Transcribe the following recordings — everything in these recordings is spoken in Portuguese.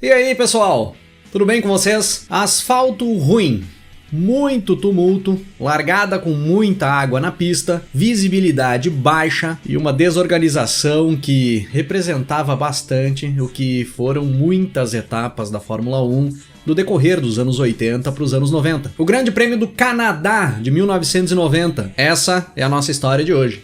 E aí, pessoal? Tudo bem com vocês? Asfalto ruim, muito tumulto, largada com muita água na pista, visibilidade baixa e uma desorganização que representava bastante o que foram muitas etapas da Fórmula 1 do decorrer dos anos 80 para os anos 90. O Grande Prêmio do Canadá de 1990. Essa é a nossa história de hoje.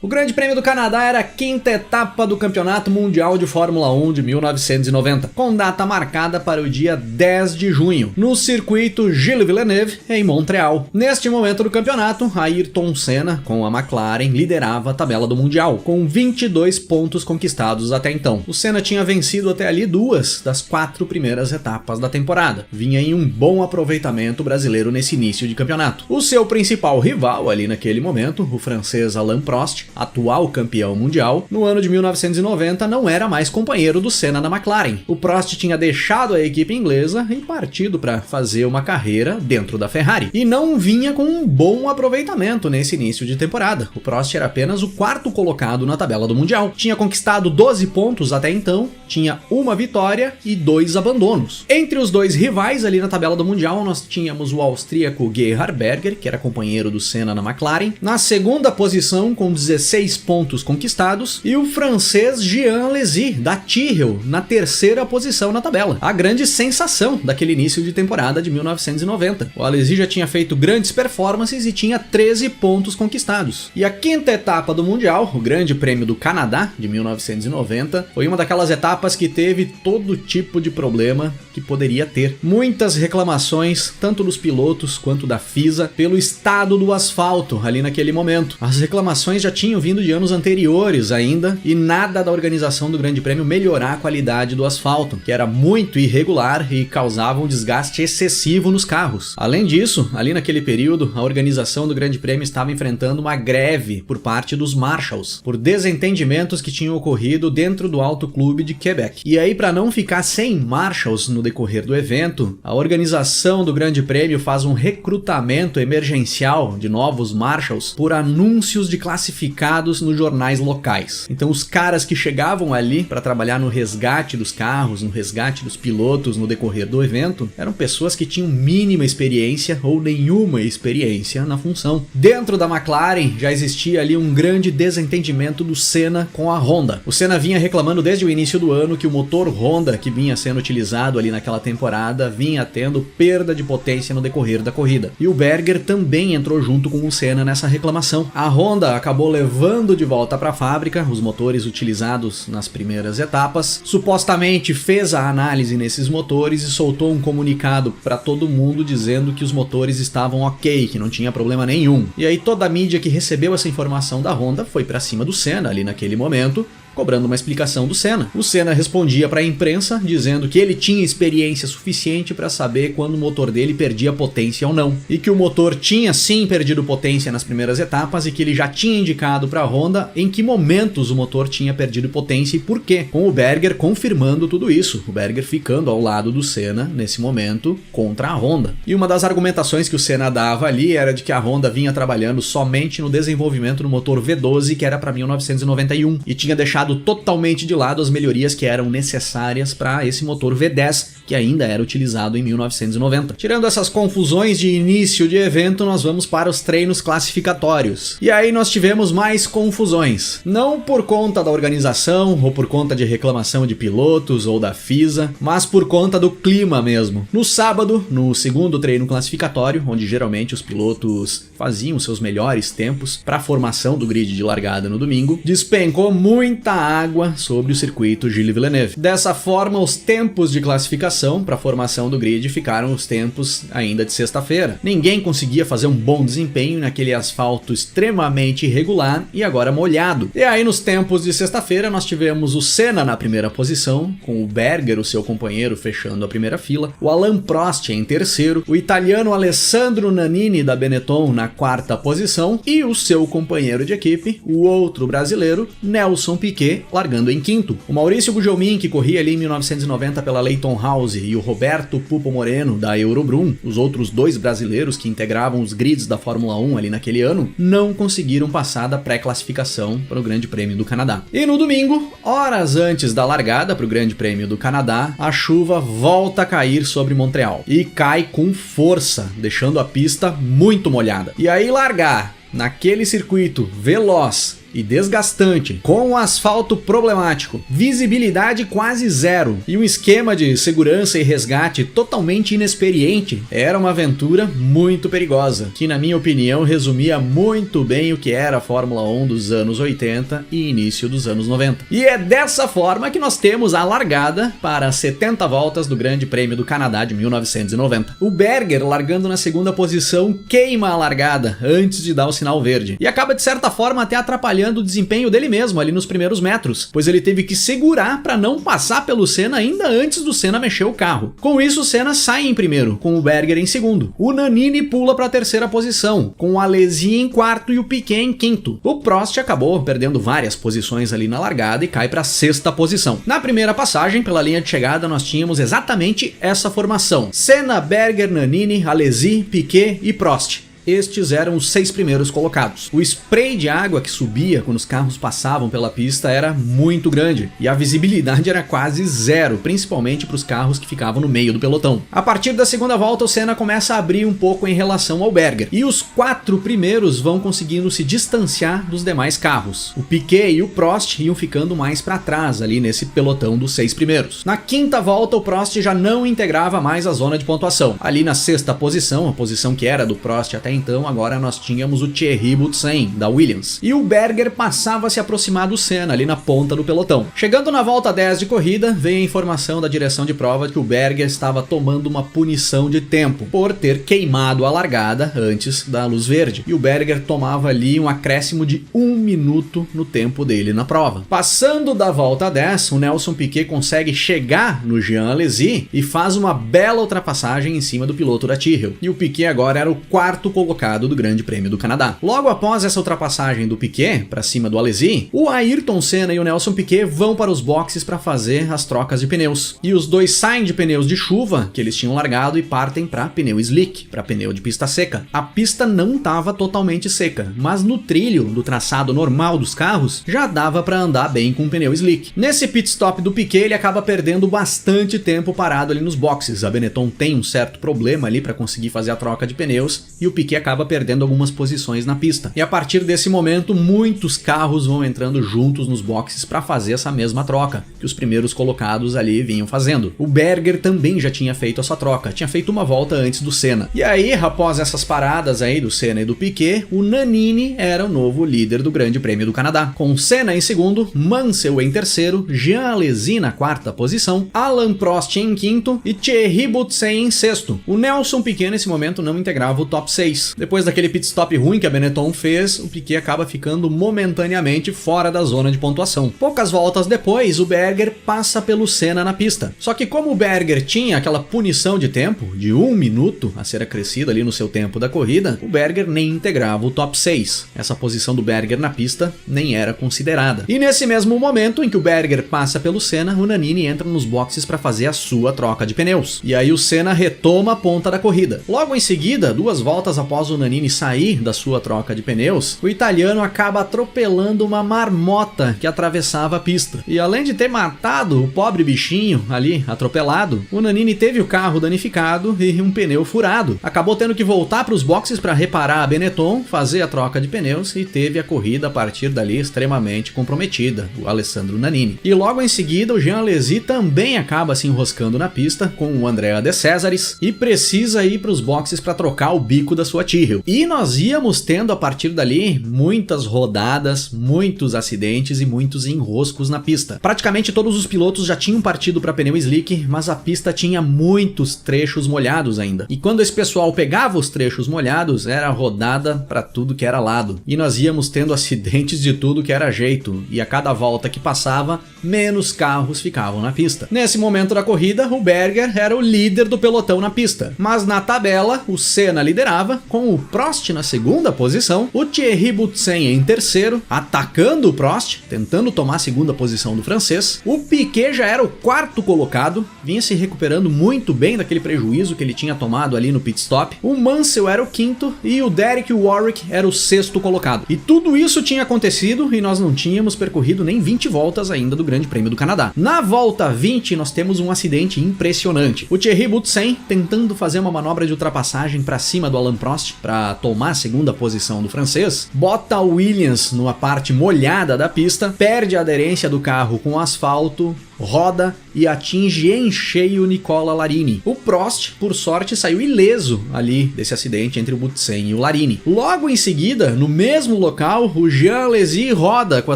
O Grande Prêmio do Canadá era a quinta etapa do Campeonato Mundial de Fórmula 1 de 1990, com data marcada para o dia 10 de junho, no circuito Gilles Villeneuve, em Montreal. Neste momento do campeonato, Ayrton Senna, com a McLaren, liderava a tabela do Mundial, com 22 pontos conquistados até então. O Senna tinha vencido até ali 2 das 4 primeiras etapas da temporada. Vinha em um bom aproveitamento brasileiro nesse início de campeonato. O seu principal rival ali naquele momento, o francês Alain Prost, atual campeão mundial, no ano de 1990 não era mais companheiro do Senna na McLaren. O Prost tinha deixado a equipe inglesa e partido para fazer uma carreira dentro da Ferrari. E não vinha com um bom aproveitamento nesse início de temporada. O Prost era apenas o 4º colocado na tabela do Mundial. Tinha conquistado 12 pontos até então, tinha uma vitória e 2 abandonos. Entre os dois rivais ali na tabela do Mundial, nós tínhamos o austríaco Gerhard Berger, que era companheiro do Senna na McLaren, na segunda posição com 16 pontos conquistados, e o francês Jean Alesi, da Tyrrell, na terceira posição na tabela. A grande sensação daquele início de temporada de 1990. O Alesi já tinha feito grandes performances e tinha 13 pontos conquistados. E a quinta etapa do Mundial, o Grande Prêmio do Canadá, de 1990, foi uma daquelas etapas que teve todo tipo de problema que poderia ter. Muitas reclamações, tanto dos pilotos quanto da FISA, pelo estado do asfalto ali naquele momento. As reclamações já tinham vindo de anos anteriores ainda, e nada da organização do Grande Prêmio melhorar a qualidade do asfalto, que era muito irregular e causava um desgaste excessivo nos carros. Além disso, ali naquele período, a organização do Grande Prêmio estava enfrentando uma greve por parte dos Marshals, por desentendimentos que tinham ocorrido dentro do Auto Clube de Quebec. E aí, para não ficar sem Marshals no decorrer do evento, a organização do Grande Prêmio faz um recrutamento emergencial de novos Marshals por anúncios de classificados nos jornais locais. Então os caras que chegavam ali para trabalhar no resgate dos carros, no resgate dos pilotos no decorrer do evento, eram pessoas que tinham mínima experiência ou nenhuma experiência na função. Dentro da McLaren já existia ali um grande desentendimento do Senna com a Honda. O Senna vinha reclamando desde o início do ano que o motor Honda que vinha sendo utilizado ali naquela temporada vinha tendo perda de potência no decorrer da corrida. E o Berger também entrou junto com o Senna nessa reclamação. A Honda acabou levando de volta para a fábrica os motores utilizados nas primeiras etapas, supostamente fez a análise nesses motores e soltou um comunicado para todo mundo dizendo que os motores estavam ok, que não tinha problema nenhum. E aí toda a mídia que recebeu essa informação da Honda foi para cima do Senna ali naquele momento, cobrando uma explicação do Senna. O Senna respondia para a imprensa dizendo que ele tinha experiência suficiente para saber quando o motor dele perdia potência ou não, e que o motor tinha sim perdido potência nas primeiras etapas e que ele já tinha indicado para a Honda em que momentos o motor tinha perdido potência e por quê, com o Berger confirmando tudo isso, o Berger ficando ao lado do Senna nesse momento contra a Honda. E uma das argumentações que o Senna dava ali era de que a Honda vinha trabalhando somente no desenvolvimento do motor V12, que era para 1991, e tinha deixado totalmente de lado as melhorias que eram necessárias para esse motor V10, que ainda era utilizado em 1990. Tirando essas confusões de início de evento, nós vamos para os treinos classificatórios. E aí nós tivemos mais confusões. Não por conta da organização, ou por conta de reclamação de pilotos ou da FISA, mas por conta do clima mesmo. No sábado, no segundo treino classificatório, onde geralmente os pilotos faziam seus melhores tempos para a formação do grid de largada no domingo, despencou muita água sobre o circuito Gilles Villeneuve. Dessa forma, os tempos de classificação para a formação do grid ficaram os tempos ainda de sexta-feira. Ninguém conseguia fazer um bom desempenho naquele asfalto extremamente irregular e agora molhado. E aí nos tempos de sexta-feira nós tivemos o Senna na primeira posição, com o Berger, o seu companheiro, fechando a primeira fila, o Alain Prost em terceiro, o italiano Alessandro Nannini da Benetton na 4ª posição e o seu companheiro de equipe, o outro brasileiro, Nelson Piquet, Piquet largando em quinto. O Maurício Gugelmin, que corria ali em 1990 pela Leyton House, e o Roberto Pupo Moreno da Eurobrum, os outros dois brasileiros que integravam os grids da Fórmula 1 ali naquele ano, não conseguiram passar da pré-classificação para o Grande Prêmio do Canadá. E no domingo, horas antes da largada para o Grande Prêmio do Canadá, a chuva volta a cair sobre Montreal e cai com força, deixando a pista muito molhada. E aí largar naquele circuito veloz e desgastante, com um asfalto problemático, visibilidade quase zero e um esquema de segurança e resgate totalmente inexperiente, era uma aventura muito perigosa, que na minha opinião resumia muito bem o que era a Fórmula 1 dos anos 80 e início dos anos 90. E é dessa forma que nós temos a largada para as 70 voltas do Grande Prêmio do Canadá de 1990. O Berger, largando na segunda posição, queima a largada antes de dar o sinal verde e acaba de certa forma até atrapalhando o desempenho dele mesmo ali nos primeiros metros, pois ele teve que segurar para não passar pelo Senna ainda antes do Senna mexer o carro. Com isso, o Senna sai em primeiro, com o Berger em segundo. O Nannini pula para a terceira posição, com o Alesi em quarto e o Piquet em quinto. O Prost acabou perdendo várias posições ali na largada e cai para a sexta posição. Na primeira passagem pela linha de chegada, nós tínhamos exatamente essa formação: Senna, Berger, Nannini, Alesi, Piquet e Prost. Estes eram os 6 primeiros colocados. O spray de água que subia quando os carros passavam pela pista era muito grande e a visibilidade era quase zero, principalmente para os carros que ficavam no meio do pelotão. A partir da segunda volta, o Senna começa a abrir um pouco em relação ao Berger e os 4 primeiros vão conseguindo se distanciar dos demais carros. O Piquet e o Prost iam ficando mais para trás ali nesse pelotão dos 6 primeiros. Na quinta volta, o Prost já não integrava mais a zona de pontuação. Ali na sexta posição, a posição que era do Prost até então, agora nós tínhamos o Thierry Boutsen, da Williams. E o Berger passava a se aproximar do Senna, ali na ponta do pelotão. Chegando na volta 10 de corrida, veio a informação da direção de prova de que o Berger estava tomando uma punição de tempo, por ter queimado a largada antes da luz verde. E o Berger tomava ali um acréscimo de 1 minuto no tempo dele na prova. Passando da volta 10, o Nelson Piquet consegue chegar no Jean Alesi e faz uma bela ultrapassagem em cima do piloto da Tyrrell. E o Piquet agora era o quarto colocado do Grande Prêmio do Canadá. Logo após essa ultrapassagem do Piquet para cima do Alesi, o Ayrton Senna e o Nelson Piquet vão para os boxes para fazer as trocas de pneus. E os dois saem de pneus de chuva que eles tinham largado e partem para pneu slick, para pneu de pista seca. A pista não estava totalmente seca, mas no trilho do traçado normal dos carros já dava para andar bem com o pneu slick. Nesse pit stop do Piquet, ele acaba perdendo bastante tempo parado ali nos boxes. A Benetton tem um certo problema ali para conseguir fazer a troca de pneus e o Piquet acaba perdendo algumas posições na pista. E a partir desse momento, muitos carros vão entrando juntos nos boxes para fazer essa mesma troca que os primeiros colocados ali vinham fazendo. O Berger também já tinha feito essa troca, tinha feito uma volta antes do Senna. E aí, após essas paradas aí do Senna e do Piquet, o Nannini era o novo líder do Grande Prêmio do Canadá, com Senna em segundo, Mansell em terceiro, Jean Alesi na quarta posição, Alain Prost em quinto e Thierry Boutsen em sexto. O Nelson Piquet nesse momento não integrava o top 6. Depois daquele pit stop ruim que a Benetton fez, o Piquet acaba ficando momentaneamente fora da zona de pontuação. Poucas voltas depois, o Berger passa pelo Senna na pista. Só que como o Berger tinha aquela punição de tempo, de 1 minuto a ser acrescida ali no seu tempo da corrida, o Berger nem integrava o top 6. Essa posição do Berger na pista nem era considerada. E nesse mesmo momento em que o Berger passa pelo Senna, o Nannini entra nos boxes para fazer a sua troca de pneus. E aí o Senna retoma a ponta da corrida. Logo em seguida, 2 voltas após o Nannini sair da sua troca de pneus, o italiano acaba atropelando uma marmota que atravessava a pista. E além de ter matado o pobre bichinho ali atropelado, o Nannini teve o carro danificado e um pneu furado. Acabou tendo que voltar para os boxes para reparar a Benetton, fazer a troca de pneus e teve a corrida a partir dali extremamente comprometida, o Alessandro Nannini. E logo em seguida o Jean Alesi também acaba se enroscando na pista com o Andrea De Cesaris e precisa ir para os boxes para trocar o bico da sua Tyrrell. E nós íamos tendo a partir dali muitas rodadas, muitos acidentes e muitos enroscos na pista. Praticamente todos os pilotos já tinham partido para pneu slick, mas a pista tinha muitos trechos molhados ainda. E quando esse pessoal pegava os trechos molhados, era rodada para tudo que era lado. E nós íamos tendo acidentes de tudo que era jeito. E a cada volta que passava, menos carros ficavam na pista. Nesse momento da corrida, o Berger era o líder do pelotão na pista. Mas na tabela, o Senna liderava, com o Prost na segunda posição, o Thierry Boutsen em terceiro, atacando o Prost, tentando tomar a segunda posição do francês. O Piquet já era o quarto colocado, vinha se recuperando muito bem daquele prejuízo que ele tinha tomado ali no pit stop. O Mansell era o quinto e o Derek Warwick era o sexto colocado. E tudo isso tinha acontecido e nós não tínhamos percorrido nem 20 voltas ainda do Grande Prêmio do Canadá. Na volta 20 nós temos um acidente impressionante. O Thierry Boutsen, tentando fazer uma manobra de ultrapassagem para cima do Alain Prost para tomar a segunda posição do francês, bota o Williams numa parte molhada da pista, perde a aderência do carro com o asfalto, roda e atinge em cheio Nicola Larini. O Prost, por sorte, saiu ileso ali desse acidente entre o Boutsen e o Larini. Logo em seguida, no mesmo local, o Jean Alesi roda com a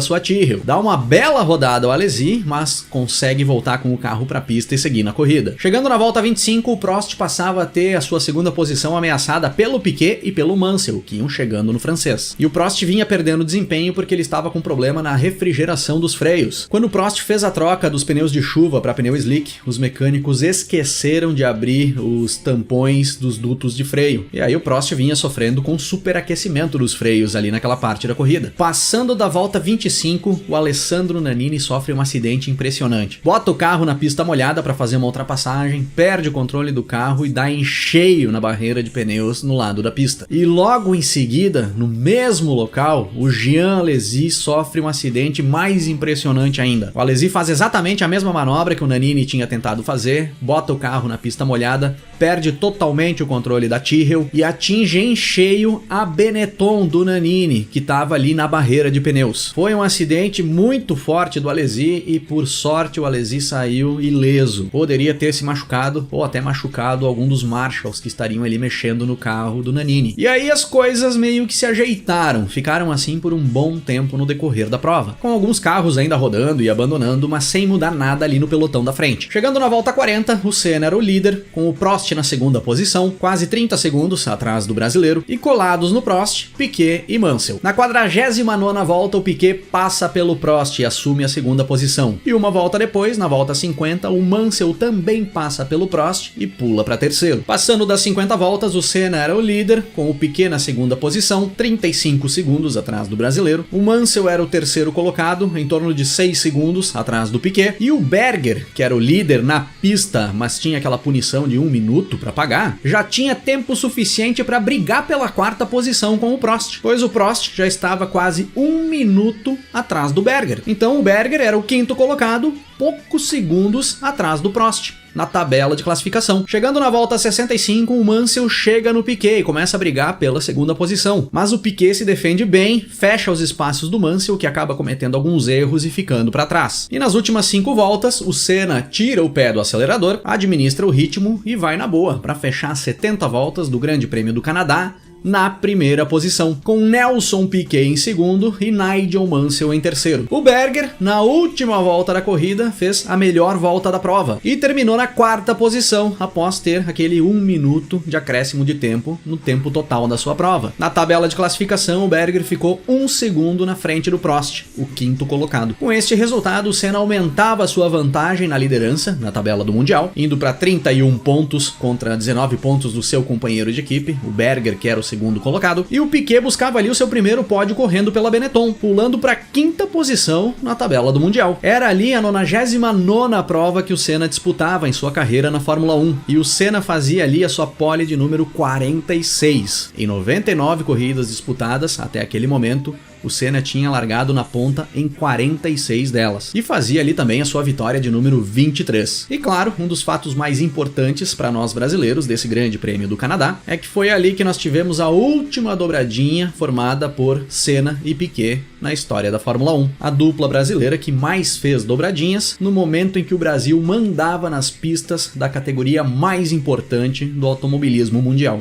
sua Tyrrell. Dá uma bela rodada ao Alesi, mas consegue voltar com o carro para a pista e seguir na corrida. Chegando na volta 25, o Prost passava a ter a sua segunda posição ameaçada pelo Piquet e pelo Mansell, que iam chegando no francês. E o Prost vinha perdendo desempenho porque ele estava com problema na refrigeração dos freios. Quando o Prost fez a troca dos pneus de chuva para pneu slick, os mecânicos esqueceram de abrir os tampões dos dutos de freio. E aí o Prost vinha sofrendo com superaquecimento dos freios ali naquela parte da corrida. Passando da volta 25, o Alessandro Nannini sofre um acidente impressionante. Bota o carro na pista molhada para fazer uma ultrapassagem, perde o controle do carro e dá em cheio na barreira de pneus no lado da pista. E logo em seguida, no mesmo local, o Jean Alesi sofre um acidente mais impressionante ainda. O Alesi faz exatamente a mesma manobra que o Nannini tinha tentado fazer, bota o carro na pista molhada, perde totalmente o controle da Tyrrell e atinge em cheio a Benetton do Nannini, que estava ali na barreira de pneus. Foi um acidente muito forte do Alesi e por sorte o Alesi saiu ileso. Poderia ter se machucado ou até machucado algum dos marshals que estariam ali mexendo no carro do Nannini. E aí as coisas meio que se ajeitaram, ficaram assim por um bom tempo no decorrer da prova, com alguns carros ainda rodando e abandonando, mas sem mudar nada ali no pelotão da frente. Chegando na volta 40, o Senna era o líder, com o Prost na segunda posição, quase 30 segundos atrás do brasileiro, e colados no Prost, Piquet e Mansell. Na 49ª volta, o Piquet passa pelo Prost e assume a segunda posição. E uma volta depois, na volta 50, o Mansell também passa pelo Prost e pula para terceiro. Passando das 50 voltas, o Senna era o líder, com o Piquet na segunda posição, 35 segundos atrás do brasileiro. O Mansell era o terceiro colocado, em torno de 6 segundos atrás do Piquet. E o Berger, que era o líder na pista, mas tinha aquela punição de 1 minuto para pagar, já tinha tempo suficiente para brigar pela quarta posição com o Prost, pois o Prost já estava quase 1 minuto atrás do Berger. Então o Berger era o quinto colocado, poucos segundos atrás do Prost na tabela de classificação. Chegando na volta 65, o Mansell chega no Piquet e começa a brigar pela segunda posição. Mas o Piquet se defende bem, fecha os espaços do Mansell, que acaba cometendo alguns erros e ficando para trás. E nas últimas 5 voltas, o Senna tira o pé do acelerador, administra o ritmo e vai na boa para fechar 70 voltas do Grande Prêmio do Canadá na primeira posição, com Nelson Piquet em segundo e Nigel Mansell em terceiro. O Berger, na última volta da corrida, fez a melhor volta da prova e terminou na quarta posição, após ter aquele 1 minuto de acréscimo de tempo no tempo total da sua prova. Na tabela de classificação, o Berger ficou 1 segundo na frente do Prost, o quinto colocado. Com este resultado, o Senna aumentava sua vantagem na liderança, na tabela do Mundial, indo para 31 pontos contra 19 pontos do seu companheiro de equipe, o Berger, que era o segundo colocado, e o Piquet buscava ali o seu primeiro pódio correndo pela Benetton, pulando para a quinta posição na tabela do Mundial. Era ali a 99ª prova que o Senna disputava em sua carreira na Fórmula 1, e o Senna fazia ali a sua pole de número 46. Em 99 corridas disputadas até aquele momento, o Senna tinha largado na ponta em 46 delas, e fazia ali também a sua vitória de número 23. E claro, um dos fatos mais importantes para nós brasileiros desse Grande Prêmio do Canadá é que foi ali que nós tivemos a última dobradinha formada por Senna e Piquet na história da Fórmula 1. A dupla brasileira que mais fez dobradinhas no momento em que o Brasil mandava nas pistas da categoria mais importante do automobilismo mundial.